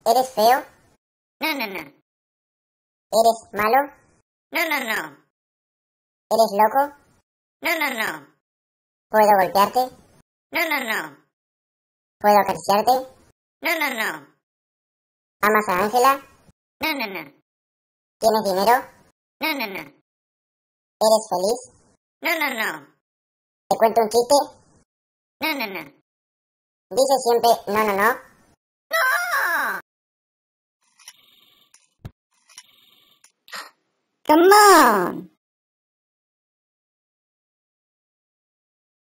¿Eres feo? No, no, no. ¿Eres malo? No, no, no. ¿Eres loco? No, no, no. ¿Puedo golpearte? No, no, no. ¿Puedo acariciarte? No, no, no. ¿Amas a Ángela? No, no, no. ¿Tienes dinero? No, no, no. ¿Eres feliz? No, no, no. ¿Te cuento un chiste? No, no, no. Dice siempre no, no, no. Come on.